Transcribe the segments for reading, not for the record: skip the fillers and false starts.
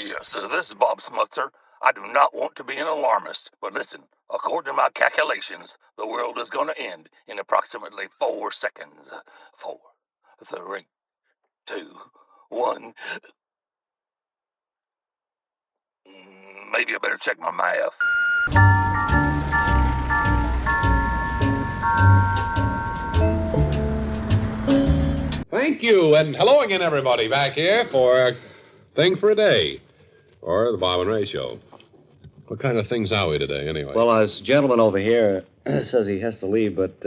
Yes, this is Bob Smutzer. I do not want to be an alarmist, but listen, according to my calculations, the world is going to end in approximately 4 seconds. 4, 3, 2, 1. Maybe I better check my math. Thank you, and hello again, everybody, back here for Thing for a Day, or the Bob and Ray Show. What kind of things are we today, anyway? Well, this gentleman over here says he has to leave, but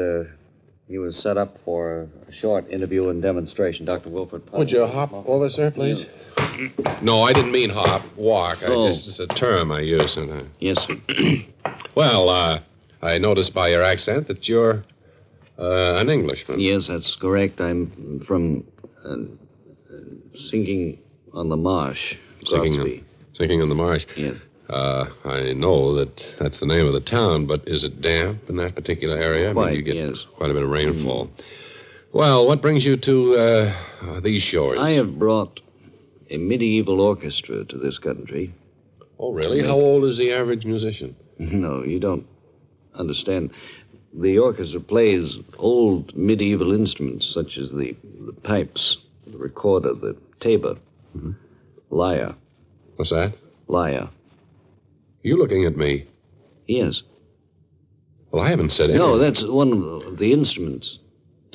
he was set up for a short interview and demonstration. Dr. Wilford. Would you hop over, sir, please? No, I didn't mean hop, walk. It's a term I use sometimes. Yes, sir. Well, I noticed by your accent that you're an Englishman. Yes, that's correct. I'm from Sinking on the Marsh. Sinking on the Marsh. Yes. I know that's the name of the town, but is it damp in that particular area? Quite, you get yes. Quite a bit of rainfall. Well, what brings you to these shores? I have brought a medieval orchestra to this country. Oh, really? How old is the average musician? No, you don't understand. The orchestra plays old medieval instruments such as the pipes, the recorder, the tabor, lyre. What's that? Lyre. You looking at me? Yes. Well, I haven't said anything. No, that's one of the instruments.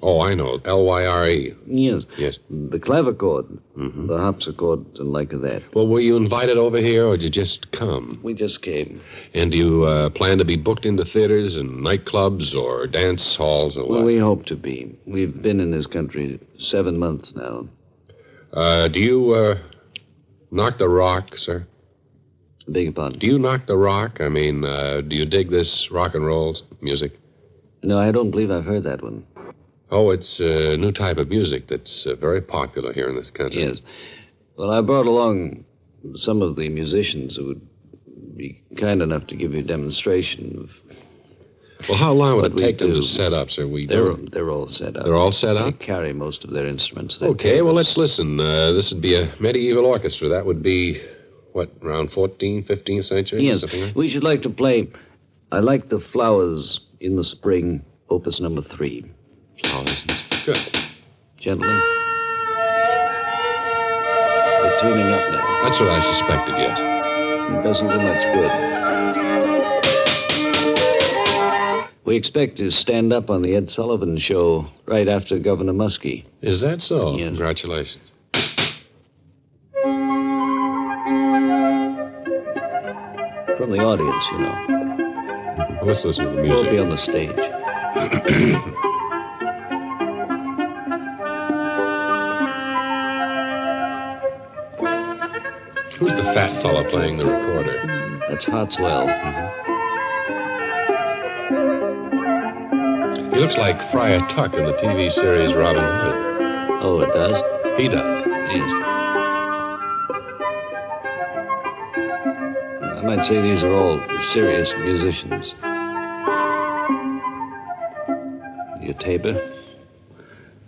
Oh, I know. Lyre. Yes. Yes. The clavichord, the harpsichord, and like that. Well, were you invited over here, or did you just come? We just came. And do you plan to be booked into theaters and nightclubs or dance halls or what? Well, we hope to be. We've been in this country 7 months now. Do you knock the rock, sir? Beg your pardon? Do you knock the rock? I mean, do you dig this rock and roll music? No, I don't believe I've heard that one. Oh, it's a new type of music that's very popular here in this country. Yes. Well, I brought along some of the musicians who would be kind enough to give you a demonstration of. Well, how long would it take them to set up, sir? They're all set up. They're all set up? They carry most of their instruments. Okay, well, let's listen. This would be a medieval orchestra. That would be, what, around 14th, 15th century? Yes. Something like? We should like to play I Like the Flowers in the Spring, Opus number 3. Flowers. Good. Gentlemen. They're tuning up now. That's what I suspected, yes. It doesn't do much good. We expect to stand up on the Ed Sullivan Show right after Governor Muskie. Is that so? Yes. Congratulations. From the audience, you know. Well, let's listen to the We'll music. be on the stage. Who's the fat fellow playing the recorder? That's Hartswell. He looks like Friar Tuck in the TV series Robin Hood. Oh, it does? He does. Yes. I might say these are all serious musicians. Your tabor,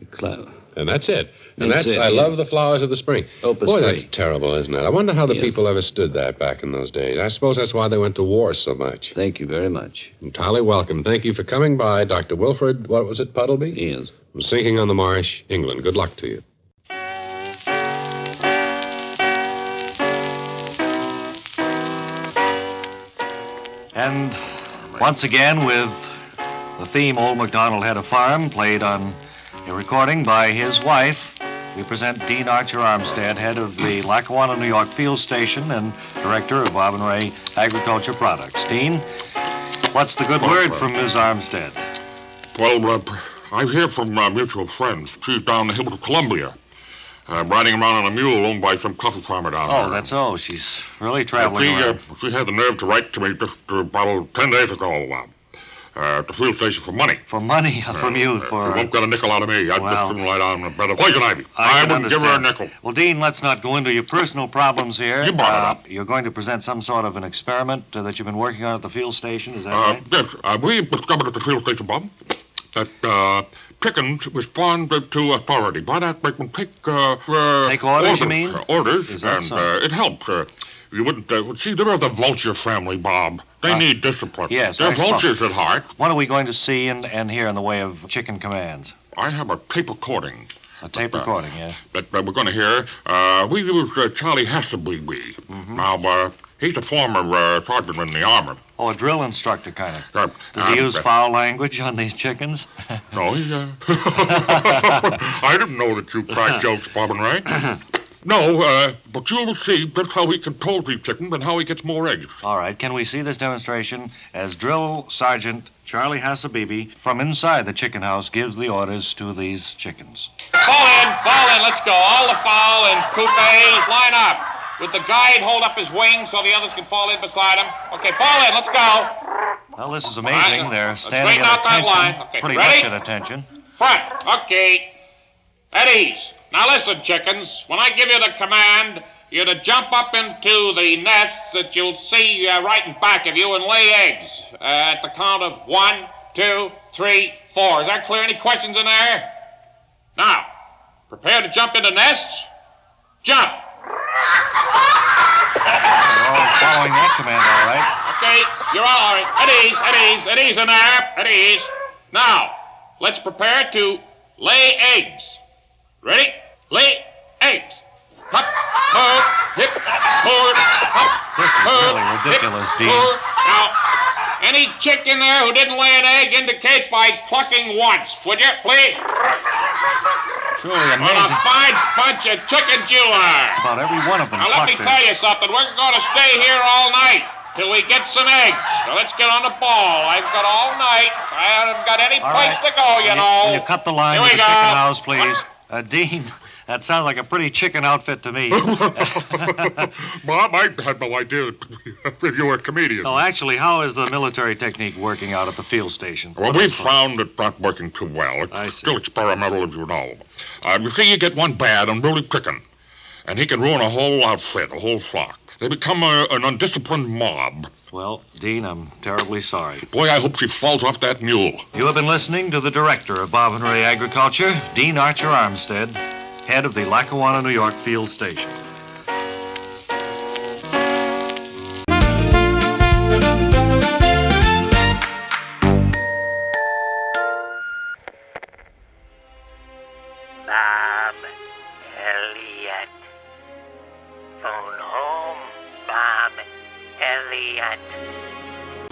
your clav. And that's it. And That's it, I yeah. love the flowers of the spring. Opus Boy, 3. that's terrible, isn't it? I wonder how the Yes. people ever stood that back in those days. I suppose that's why they went to war so much. Thank you very much. Entirely welcome. Thank you for coming by, Dr. Wilford. What was it, Puddleby? Yes. From Sinking on the Marsh, England. Good luck to you. And once again, with the theme Old MacDonald Had a Farm, played on a recording by his wife, we present Dean Archer Armstead, head of the Lackawanna, New York Field Station and director of Bob and Ray Agriculture Products. Dean, what's the good word from Ms. Armstead? Well, I hear from mutual friends. She's down the hills of Columbia, riding around on a mule owned by some coffee farmer down there. Oh, that's all. She's really traveling around. She had the nerve to write to me just about 10 days ago at the field station for money. For money from you? She For won't get a nickel out of me. I'd Well, just soon lie down a bed of poison ivy. I can wouldn't give her a understand. nickel. Well, Dean, let's not go into your personal problems here. You brought it up. You're going to present some sort of an experiment that you've been working on at the field station, is that right? Yes, we discovered at the field station, Bob, that chickens respond to authority. By that, they can take orders, you mean? Orders, Is that and so? it helps. You wouldn't see. They're the vulture family, Bob. They need discipline. Yes, they're vultures at heart. What are we going to see and hear in the way of chicken commands? I have a tape recording. A tape recording, yeah. That we're going to hear. We use Charlie Hasselby. Mm-hmm. Now, he's a former sergeant in the army. Oh, a drill instructor, kind of. Uh, Does he use foul language on these chickens? No, he. I didn't know that you cracked jokes, Bob and Ray. No, but you'll see just how he controls these chickens and how he gets more eggs. All right, can we see this demonstration as Drill Sergeant Charlie Hasselby from inside the chicken house gives the orders to these chickens? Fall in, let's go. All the fowl and coupe, line up. With the guide, hold up his wings so the others can fall in beside him. Okay, fall in, let's go. Well, this is amazing. They're standing straighten out at that attention. line. Okay, Pretty ready? much at attention. Front, okay. At ease. Now listen, chickens. When I give you the command, you're to jump up into the nests that you'll see right in back of you and lay eggs. At the count of 1, 2, 3, 4. Is that clear? Any questions in there? Now, prepare to jump into nests. Jump. They're all following that command, all right. Okay, you're all right. At ease in there. At ease. Now, let's prepare to lay eggs. Ready? Lay eggs. Hop, hold, hip, forward, hop, This is hold, really ridiculous, hip, Dean. forward. Now, any chick in there who didn't lay an egg, indicate by clucking once, would you, please? Truly What a amazing. fine bunch of chickens you are. Just about every one of them Now, let me clucked tell you something. We're going to stay here all night till we get some eggs. Now, let's get on the ball. I've got all night. I haven't got any All place right. to go, you know. Will you cut the line Here to we the go. chicken house, please? Dean, that sounds like a pretty chicken outfit to me. Bob, I had no idea that you were a comedian. No, actually, how is the military technique working out at the field station? Well, we found it not working too well. I It's see. still experimental, as you know. You see, you get one bad, unruly chicken, and he can ruin a whole outfit, a whole flock. They become an undisciplined mob. Well, Dean, I'm terribly sorry. Boy, I hope she falls off that mule. You have been listening to the director of Bob and Ray Agriculture, Dean Archer Armstead, head of the Lackawanna, New York field station. Bob Elliott. Phone home, Bob Elliott.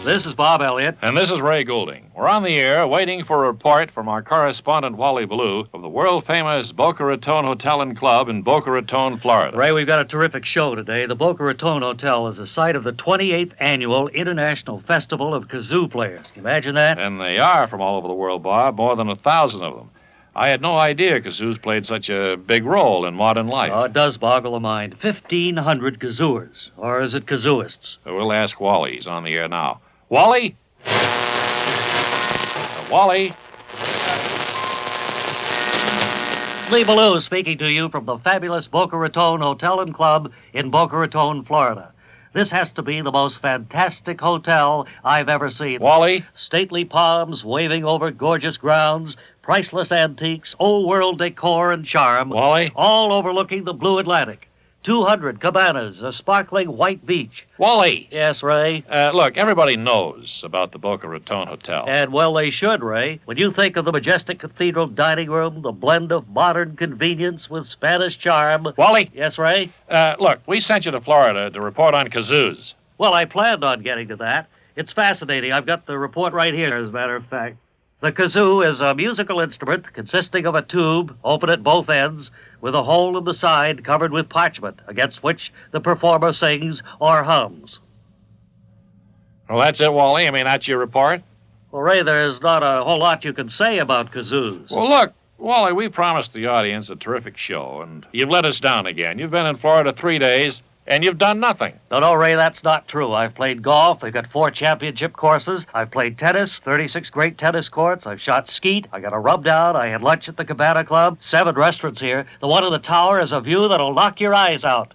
This is Bob Elliott. And this is Ray Goulding. We're on the air waiting for a report from our correspondent, Wally Ballou, from the world-famous Boca Raton Hotel and Club in Boca Raton, Florida. Ray, we've got a terrific show today. The Boca Raton Hotel is the site of the 28th Annual International Festival of Kazoo Players. Can you imagine that? And they are from all over the world, Bob, more than 1,000 of them. I had no idea kazoos played such a big role in modern life. Oh, it does boggle the mind. 1,500 kazooers. Or is it kazooists? We'll ask Wally. He's on the air now. Wally? Wally? Lee Ballou speaking to you from the fabulous Boca Raton Hotel and Club in Boca Raton, Florida. This has to be the most fantastic hotel I've ever seen. Wally? Stately palms waving over gorgeous grounds, priceless antiques, old-world decor and charm. Wally? All overlooking the blue Atlantic. 200 cabanas, a sparkling white beach. Wally! Yes, Ray? Look, everybody knows about the Boca Raton Hotel. And well, they should, Ray. When you think of the majestic cathedral dining room, the blend of modern convenience with Spanish charm... Wally? Yes, Ray? Look, we sent you to Florida to report on kazoos. Well, I planned on getting to that. It's fascinating. I've got the report right here, as a matter of fact. The kazoo is a musical instrument consisting of a tube, open at both ends, with a hole in the side covered with parchment, against which the performer sings or hums. Well, that's it, Wally. I mean, that's your report? Well, Ray, there's not a whole lot you can say about kazoos. Well, look, Wally, we promised the audience a terrific show, and you've let us down again. You've been in Florida 3 days, and you've done nothing. No, Ray, that's not true. I've played golf. They've got 4 championship courses. I've played tennis, 36 great tennis courts. I've shot skeet. I got a rub down. I had lunch at the Cabana Club. 7 restaurants here. The one in the tower has a view that'll knock your eyes out.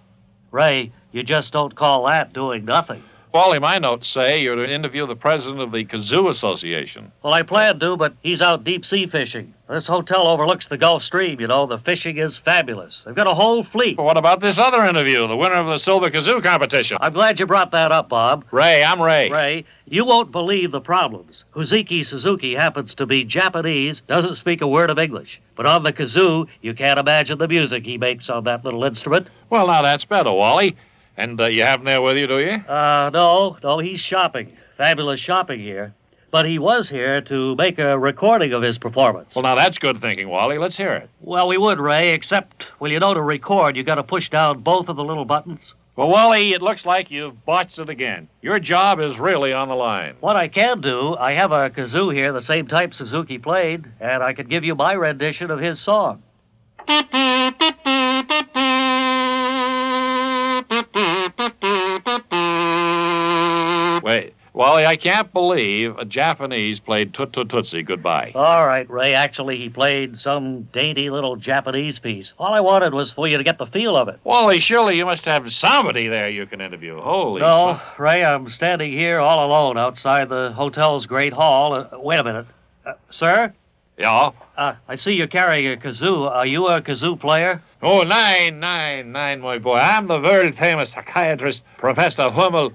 Ray, you just don't call that doing nothing. Wally, my notes say you're to interview the president of the Kazoo Association. Well, I planned to, but he's out deep-sea fishing. This hotel overlooks the Gulf Stream, you know. The fishing is fabulous. They've got a whole fleet. Well, what about this other interview, the winner of the Silver Kazoo competition? I'm glad you brought that up, Bob. Ray, I'm Ray. Ray, you won't believe the problems. Huziki Suzuki happens to be Japanese, doesn't speak a word of English. But on the kazoo, you can't imagine the music he makes on that little instrument. Well, now that's better, Wally. And you have him there with you, do you? No, he's shopping. Fabulous shopping here. But he was here to make a recording of his performance. Well, now that's good thinking, Wally. Let's hear it. Well, we would, Ray, except, well, you know, to record, you got to push down both of the little buttons. Well, Wally, it looks like you've botched it again. Your job is really on the line. What I can do, I have a kazoo here, the same type Suzuki played, and I can give you my rendition of his song. Wait, Wally, I can't believe a Japanese played Tut Tut Tootsie Goodbye. All right, Ray. Actually, he played some dainty little Japanese piece. All I wanted was for you to get the feel of it. Wally, surely you must have somebody there you can interview. Holy No, Ray, I'm standing here all alone outside the hotel's great hall. Wait a minute. Sir? Yeah? I see you're carrying a kazoo. Are you a kazoo player? Oh, nine, my boy. I'm the world-famous psychiatrist, Professor Hummel.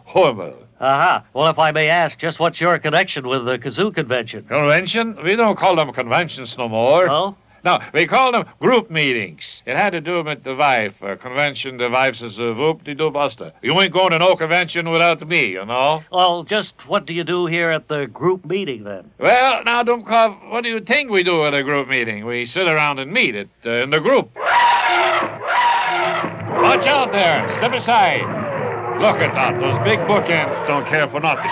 Aha. Well, if I may ask, just what's your connection with the kazoo convention? Convention? We don't call them conventions no more. Oh? No, we call them group meetings. It had to do with the wife. Convention, the wife says, whoop-de-doo buster. You ain't going to no convention without me, you know? Well, just what do you do here at the group meeting, then? Well, now, Dumkov, what do you think we do at a group meeting? We sit around and meet in the group. Watch out there. Step aside. Look at that. Those big bookends don't care for nothing.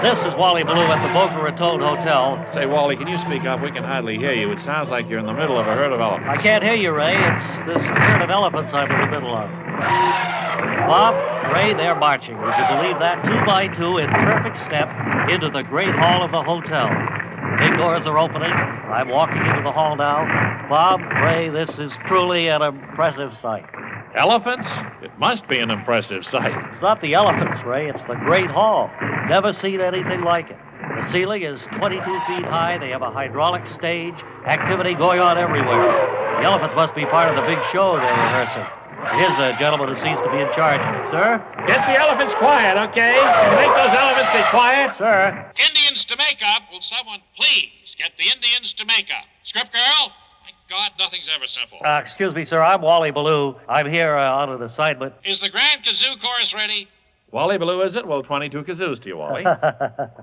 This is Wally Ballou at the Boca Raton Hotel. Say, Wally, can you speak up? We can hardly hear you. It sounds like you're in the middle of a herd of elephants. I can't hear you, Ray. It's this herd of elephants I'm in the middle of. Bob, Ray, they're marching. Would you believe that? 2 by 2 in perfect step into the great hall of the hotel. Big doors are opening. I'm walking into the hall now. Bob, Ray, this is truly an impressive sight. Elephants? It must be an impressive sight. It's not the elephants, Ray. It's the Great Hall. Never seen anything like it. The ceiling is 22 feet high. They have a hydraulic stage. Activity going on everywhere. The elephants must be part of the big show they're rehearsing. Here's a gentleman who seems to be in charge. Sir? Get the elephants quiet, okay? Make those elephants be quiet. Sir? Indians to makeup. Will someone please get the Indians to makeup? Script girl? My God, nothing's ever simple. Excuse me, sir. I'm Wally Ballou. I'm here on an assignment. Is the Grand Kazoo Chorus ready? Wally Ballou, is it? Well, 22 kazoos to you, Wally.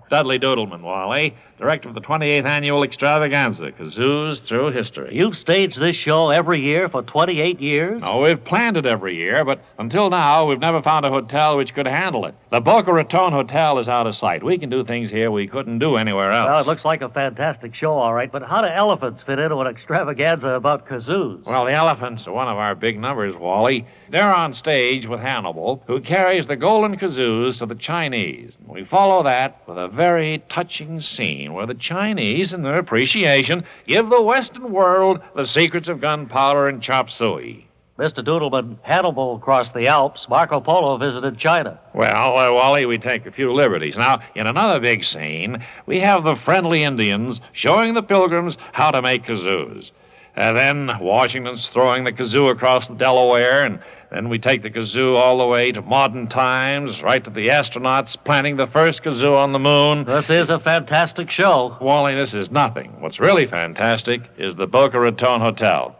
Dudley Doodleman, Wally, director of the 28th Annual Extravaganza, Kazoos Through History. You've staged this show every year for 28 years? No, we've planned it every year, but until now, we've never found a hotel which could handle it. The Boca Raton Hotel is out of sight. We can do things here we couldn't do anywhere else. Well, it looks like a fantastic show, all right, but how do elephants fit into an extravaganza about kazoos? Well, the elephants are one of our big numbers, Wally. They're on stage with Hannibal, who carries the golden kazoos to the Chinese. We follow that with a very touching scene where the Chinese, in their appreciation, give the Western world the secrets of gunpowder and chop suey. Mr. Doodleman, Hannibal crossed the Alps. Marco Polo visited China. Well, Wally, we take a few liberties. Now, in another big scene, we have the friendly Indians showing the pilgrims how to make kazoos. Then Washington's throwing the kazoo across the Delaware, and then we take the kazoo all the way to modern times, right to the astronauts planting the first kazoo on the moon. This is a fantastic show. Wally, this is nothing. What's really fantastic is the Boca Raton Hotel.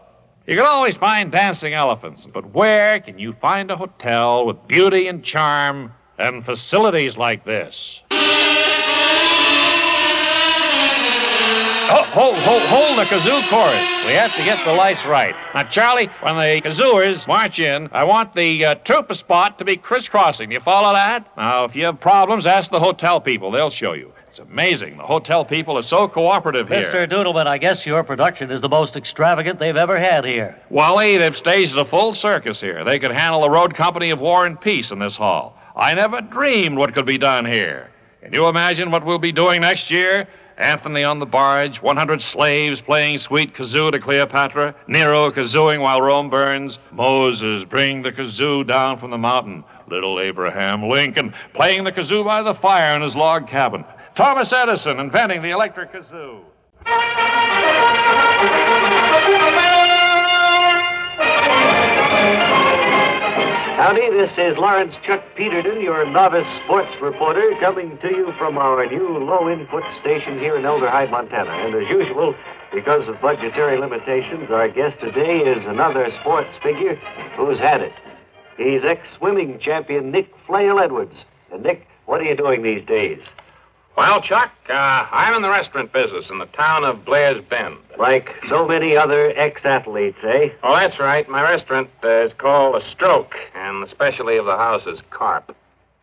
You can always find dancing elephants, but where can you find a hotel with beauty and charm and facilities like this? Hold the kazoo chorus. We have to get the lights right. Now, Charlie, when the kazooers march in, I want the trooper spot to be crisscrossing. You follow that? Now, if you have problems, ask the hotel people. They'll show you. It's amazing. The hotel people are so cooperative here. Mr. Doodleman, I guess your production is the most extravagant they've ever had here. Wally, they've staged a full circus here. They could handle the road company of War and Peace in this hall. I never dreamed what could be done here. Can you imagine what we'll be doing next year? Anthony on the barge, 100 slaves playing sweet kazoo to Cleopatra, Nero kazooing while Rome burns, Moses bringing the kazoo down from the mountain, little Abraham Lincoln playing the kazoo by the fire in his log cabin, Thomas Edison inventing the electric kazoo. Howdy, this is Lawrence Chuck Peterton, your novice sports reporter, coming to you from our new low-input station here in Elderhide, Montana. And as usual, because of budgetary limitations, our guest today is another sports figure who's had it. He's ex-swimming champion Nick Flail Edwards. And Nick, what are you doing these days? Well, Chuck, I'm in the restaurant business in the town of Blair's Bend. Like so many other ex-athletes, eh? Oh, that's right. My restaurant is called A Stroke, and the specialty of the house is carp.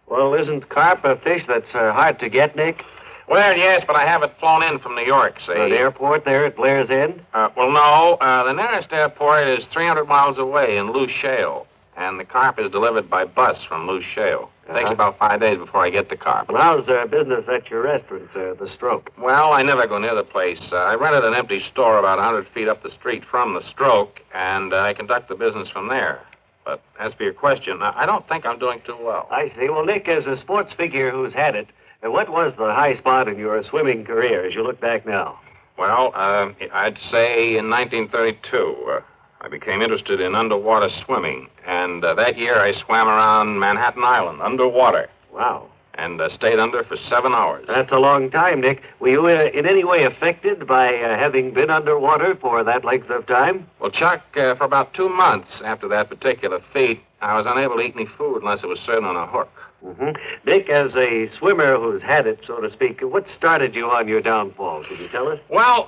Well, isn't carp a fish that's hard to get, Nick? Well, yes, but I have it flown in from New York, see? The airport there at Blair's End? Well, no. The nearest airport is 300 miles away in Loose Shale, and the carp is delivered by bus from Loose Shale. It takes about 5 days before I get the carp. Well, how's business at your restaurant, The Stroke? Well, I never go near the place. I rented an empty store about 100 feet up the street from The Stroke, and I conduct the business from there. But as for your question, I don't think I'm doing too well. I see. Well, Nick, as a sports figure who's had it, what was the high spot in your swimming career as you look back now? Well, I'd say in 1932, I became interested in underwater swimming, and that year I swam around Manhattan Island underwater. Wow. And stayed under for 7 hours. That's a long time, Nick. Were you in any way affected by having been underwater for that length of time? Well, Chuck, for about 2 months after that particular feat, I was unable to eat any food unless it was served on a hook. Mm-hmm. Nick, as a swimmer who's had it, so to speak, what started you on your downfall? Could you tell us? Well,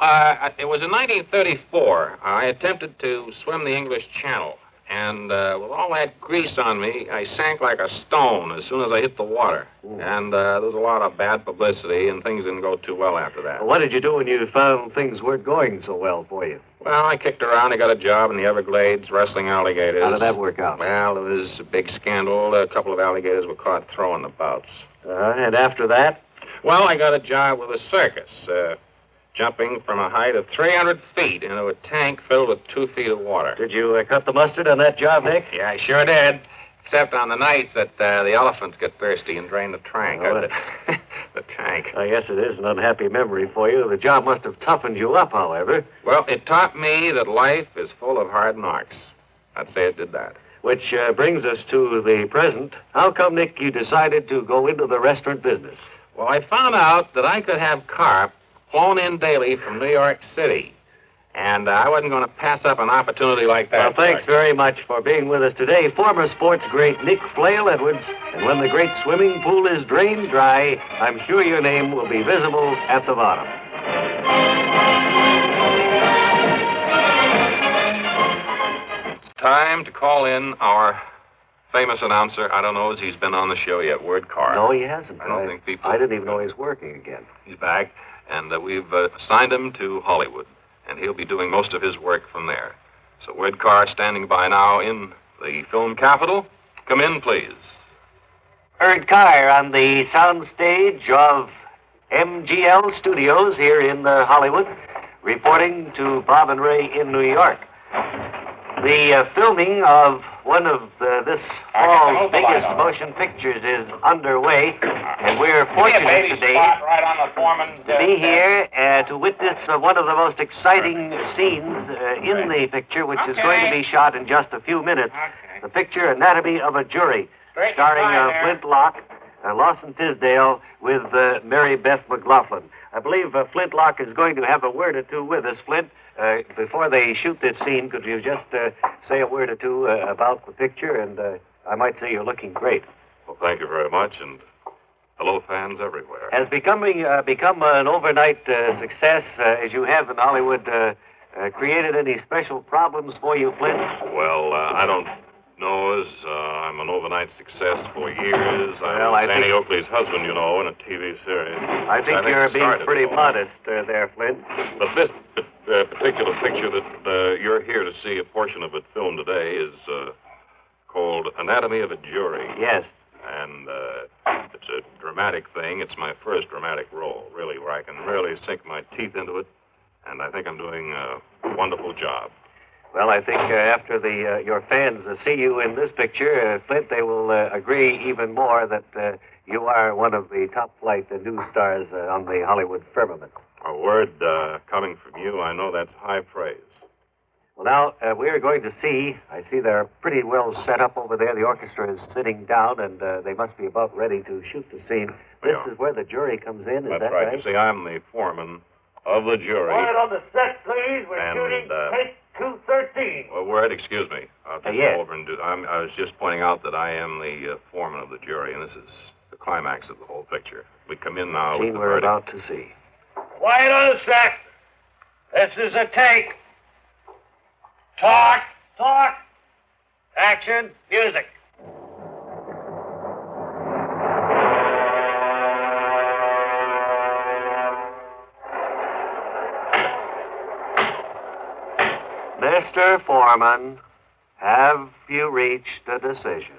it was in 1934. I attempted to swim the English Channel. And with all that grease on me, I sank like a stone as soon as I hit the water. And there was a lot of bad publicity, and things didn't go too well after that. Well, what did you do when you found things weren't going so well for you? Well, I kicked around. I got a job in the Everglades wrestling alligators. How did that work out? Well, there was a big scandal. A couple of alligators were caught throwing the bouts. And after that? Well, I got a job with a circus, jumping from a height of 300 feet into a tank filled with 2 feet of water. Did you cut the mustard on that job, Nick? Yeah, I sure did. Except on the nights that the elephants get thirsty and drain the tank. The tank. I guess it is an unhappy memory for you. The job must have toughened you up, however. Well, it taught me that life is full of hard knocks. I'd say it did that. Which brings us to the present. How come, Nick, you decided to go into the restaurant business? Well, I found out that I could have carp flown in daily from New York City. And I wasn't going to pass up an opportunity like that. Well, thanks very much for being with us today, former sports great Nick Flail Edwards. And when the great swimming pool is drained dry, I'm sure your name will be visible at the bottom. It's time to call in our famous announcer. I don't know if he's been on the show yet, Word Carr. No, he hasn't. I don't think people... I didn't even know he was working again. He's back, and we've assigned him to Hollywood. And he'll be doing most of his work from there. So, Word Carr standing by now in the film capital. Come in, please. Word Carr on the soundstage of MGL Studios here in Hollywood, reporting to Bob and Ray in New York. The filming of one of this fall's biggest motion pictures is underway, and we're fortunate today to be here to witness one of the most exciting scenes in the picture, which is going to be shot in just a few minutes. The picture Anatomy of a Jury, starring Flint Locke, Lawson Tisdale, with Mary Beth McLaughlin. I believe Flint Locke is going to have a word or two with us. Flint, before they shoot this scene, could you just say a word or two about the picture? And I might say you're looking great. Well, thank you very much, and hello, fans everywhere. Has become an overnight success, as you have in Hollywood, created any special problems for you, Flint? Well, I don't know as I'm an overnight success for years. Well, I'm Danny Oakley's husband, you know, in a TV series. I think you're being pretty modest there, Flint. But this particular picture that you're here to see a portion of it filmed today is called Anatomy of a Jury. Yes. And it's a dramatic thing. It's my first dramatic role, really, where I can really sink my teeth into it. And I think I'm doing a wonderful job. Well, I think after your fans see you in this picture, Flint, they will agree even more that you are one of the top-flight news stars on the Hollywood firmament. A word coming from you, I know that's high praise. Well, now, we are going to see. I see they're pretty well set up over there. The orchestra is sitting down, and they must be about ready to shoot the scene. This is where the jury comes in, is that's that right? You see, I'm the foreman of the jury. Quiet on the set, please. We're shooting take 213. Well, Word, excuse me. I'll just go over and do... I was just pointing out that I am the foreman of the jury, and this is the climax of the whole picture. We come in now with the we're verdict. about to see. Quiet on the set. This is a take. Talk. Action. Music. Mr. Foreman, have you reached a decision?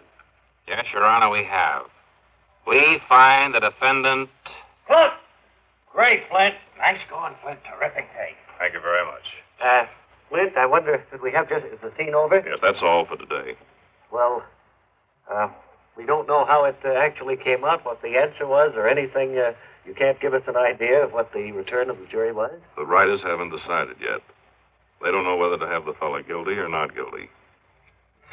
Yes, Your Honor, we have. We find the defendant... Flint. Great, Flint. Nice going, Flint. Terrific take. Thank you very much. Flint, I wonder, could we have is the scene over? Yes, that's all for today. Well, we don't know how it actually came out, what the answer was, or anything. You can't give us an idea of what the return of the jury was? The writers haven't decided yet. They don't know whether to have the fellow guilty or not guilty.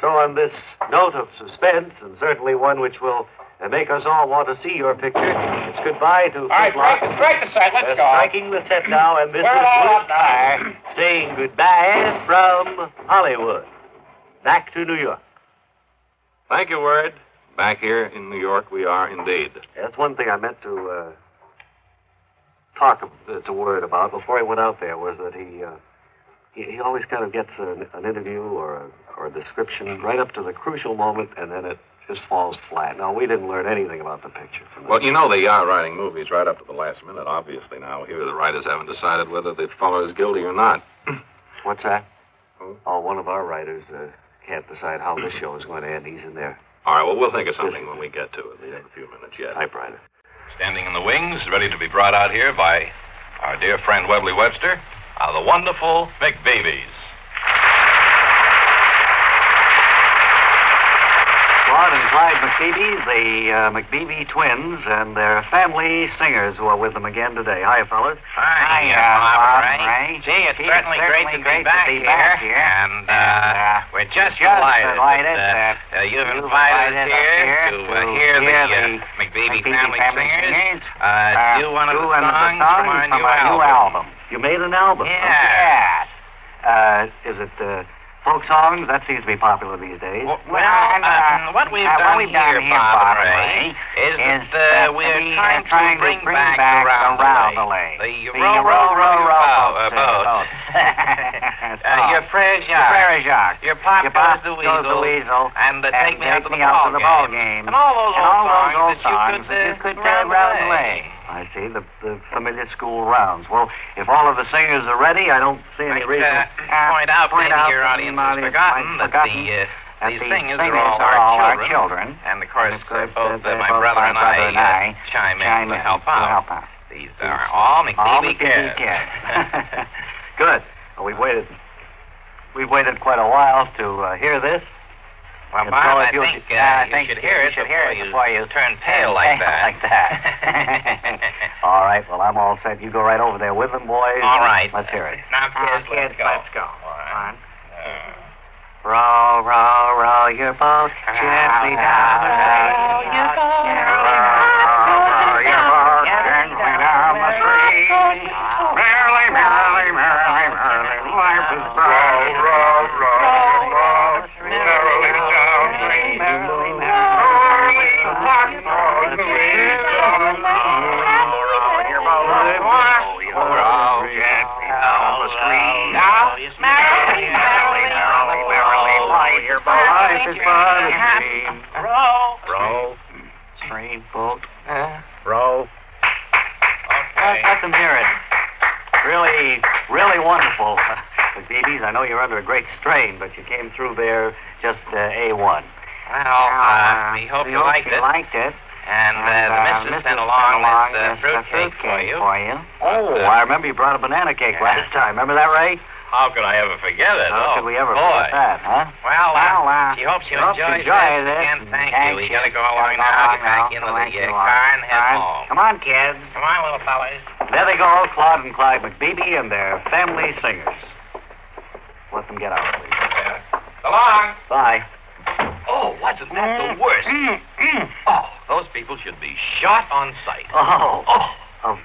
So on this note of suspense, and certainly one which will make us all want to see your picture, it's goodbye to... All right, break the set. Let's go. Striking the set now, and this We're is all Blue Star saying goodbye from Hollywood. Back to New York. Thank you, Word. Back here in New York, we are indeed. That's one thing I meant to talk to Word about before he went out there, was that he always kind of gets an interview or a description right up to the crucial moment, and then it just falls flat. Now, we didn't learn anything about the picture from that. Well, you know they are writing movies right up to the last minute, obviously. Now, here the writers haven't decided whether the fellow is guilty or not. What's that? Oh, one of our writers can't decide how this show is going to end. He's in there. All right, well, we'll think of something when we get to it. We have a few minutes yet. Typewriter. Standing in the wings, ready to be brought out here by our dear friend Webley Webster, are the wonderful McBabies. Claude and Clyde McBeebe, the McBeebe twins, and their family singers who are with them again today. Hi, fellas. Hi, Bob and Ray. Gee, it's certainly great to be back here. And we're just delighted that you've invited us here to hear the McBeebe family singers do one of the songs from our new album. You made an album? Yes. Is it folk songs? That seems to be popular these days. Well, what we've done here, Bob and Ray, is that we're trying to bring back around the lake. The row boat. Your Frere Jacques. Your Pop Goes the Weasel. And Take Me Out to the Ball Game. And all those old songs that you could round the lake. I see, the familiar school rounds. Well, if all of the singers are ready, I don't see any reason... Point out maybe your audience has forgotten that these singers are all our children. And, of course, both my brother and I chime in to help out. These are all McBeebe kids. Good. Well, we've waited quite a while to hear this. Well, Bob, I think you should hear it before you turn pale like that. All right, well, I'm all set. You go right over there with them, boys. All right. Let's hear it. Now, kids, let's go. One. Row, row, row your boat gently down the stream. Row your boat gently down the stream. Merrily, merrily, merrily, merrily, life is bright. Row, row, row, merrily down the stream. Merrily, merrily, row your boat gently down the stream. Merrily, merrily, merrily, merrily, life is but a dream. Row, stream, boat, row. Okay. Let them hear it. Really, really wonderful. McBeebe, I know you're under a great strain, but you came through there just A1. Well, we hope you liked it. And the missus sent along this fruitcake for you. Oh, I remember you brought a banana cake last time. Remember that, Ray? How could I ever forget it? How could we ever forget that, huh? Well, she hopes you enjoy this. Again, thank you. We gotta go along now. Get back into the car and head home. Come on, kids. Come on, little fellas. There they go, Claude and Clyde McBeebe and their family singers. Let them get out, please. So long. Bye. Oh, wasn't that the worst? Oh, those people should be shot on sight. A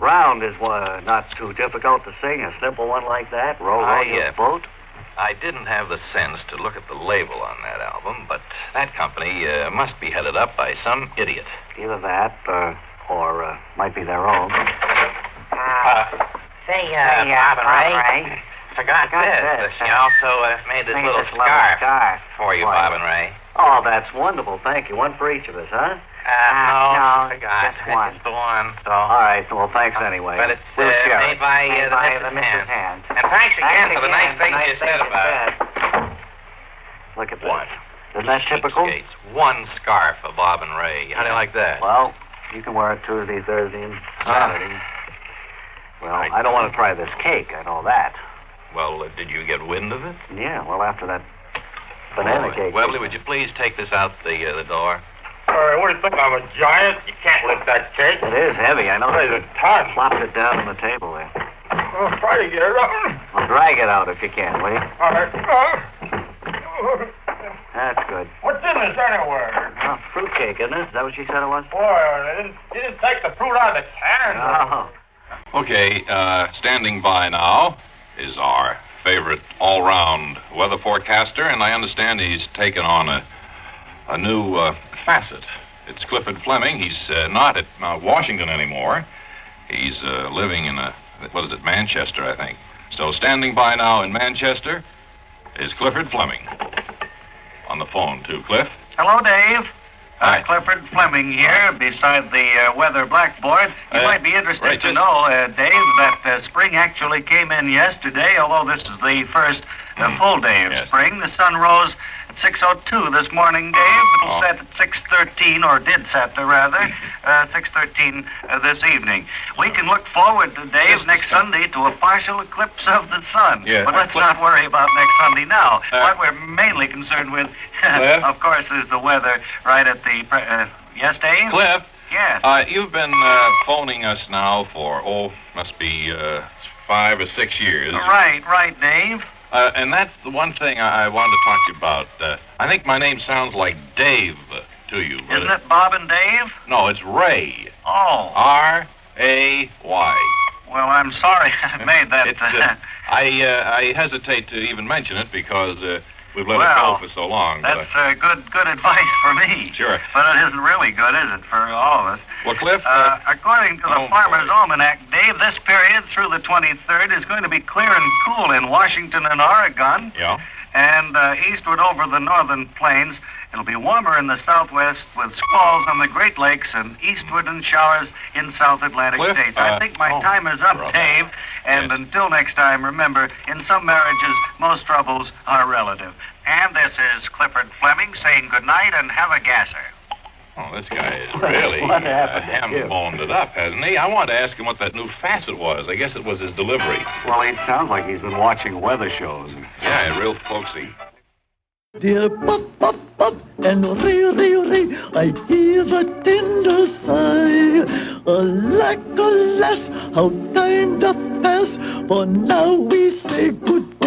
round is not too difficult to sing. A simple one like that. Row your boat. I didn't have the sense to look at the label on that album, but that company must be headed up by some idiot. Either that, or might be their own. Say, Bob and Ray. Forgot this. She also made this little scarf for you, Bob and Ray. Oh, that's wonderful. Thank you. One for each of us, huh? No, forgot. Just one. Just the one. So. All right. Well, thanks anyway. But it's made by the missus' hand. And thanks again for the nice things you said about it. Look at that. Isn't that typical? One scarf for Bob and Ray. How do you like that? Well, you can wear it Tuesday, Thursday, and Saturday. Well, I don't want to try this cake. I know that. Well, did you get wind of it? Yeah, well, after that banana cake. Webley, would you please take this out the door? What do you think? I'm a giant? You can't lift that cake. It is heavy, I know. It's a ton. Plopped it down on the table there. I'll try to get it up. Well, drag it out if you can, will you? All right. That's good. What's in this anyway? Fruitcake, isn't it? Is that what she said it was? Boy, you didn't take the fruit out of the can. No. Okay, standing by now is our favorite all-round weather forecaster, and I understand he's taken on a new facet. It's Clifford Fleming. He's not at Washington anymore. He's living in Manchester, I think. So standing by now in Manchester is Clifford Fleming. On the phone, too. Cliff? Hello, Dave. Hi. Clifford Fleming here, beside the weather blackboard. You might be interested to know, Dave, that spring actually came in yesterday, although this is the first full day of spring. The sun rose at 6:02 this morning, Dave. It'll set at 6:13, or did set, rather, 6:13 this evening. We can look forward to, Dave, next Sunday to a partial eclipse of the sun. Yes. But let's not worry about next Sunday now. What we're mainly concerned with, of course, is the weather right at the... yes, Dave? Cliff? Yes. You've been phoning us now for, must be 5 or 6 years. Right, Dave. And that's the one thing I wanted to talk to you about. I think my name sounds like Dave to you. Isn't it Bob and Dave? No, it's Ray. Oh. R-A-Y. Well, I'm sorry I made that. I hesitate to even mention it because we've let it go for so long. That's good advice for me. Sure. But it isn't really good, is it, for all of us? Well, Cliff... according to the Farmer's Almanac, Dave, this period through the 23rd is going to be clear and cool in Washington and Oregon. Yeah. And eastward over the northern plains, it'll be warmer in the southwest with squalls on the Great Lakes and eastward and showers in South Atlantic states. I think my time is up, Dave. And until next time, remember, in some marriages, most troubles are relative. And this is Clifford Fleming saying good night and have a gasser. Oh, this guy is really ham-boned it up, hasn't he? I wanted to ask him what that new facet was. I guess it was his delivery. Well, it sounds like he's been watching weather shows. Yeah, real folksy. Dear pop, pop, pop, and ray, I hear the tender sigh. Alack, alas, how time doth pass, for now we say goodbye.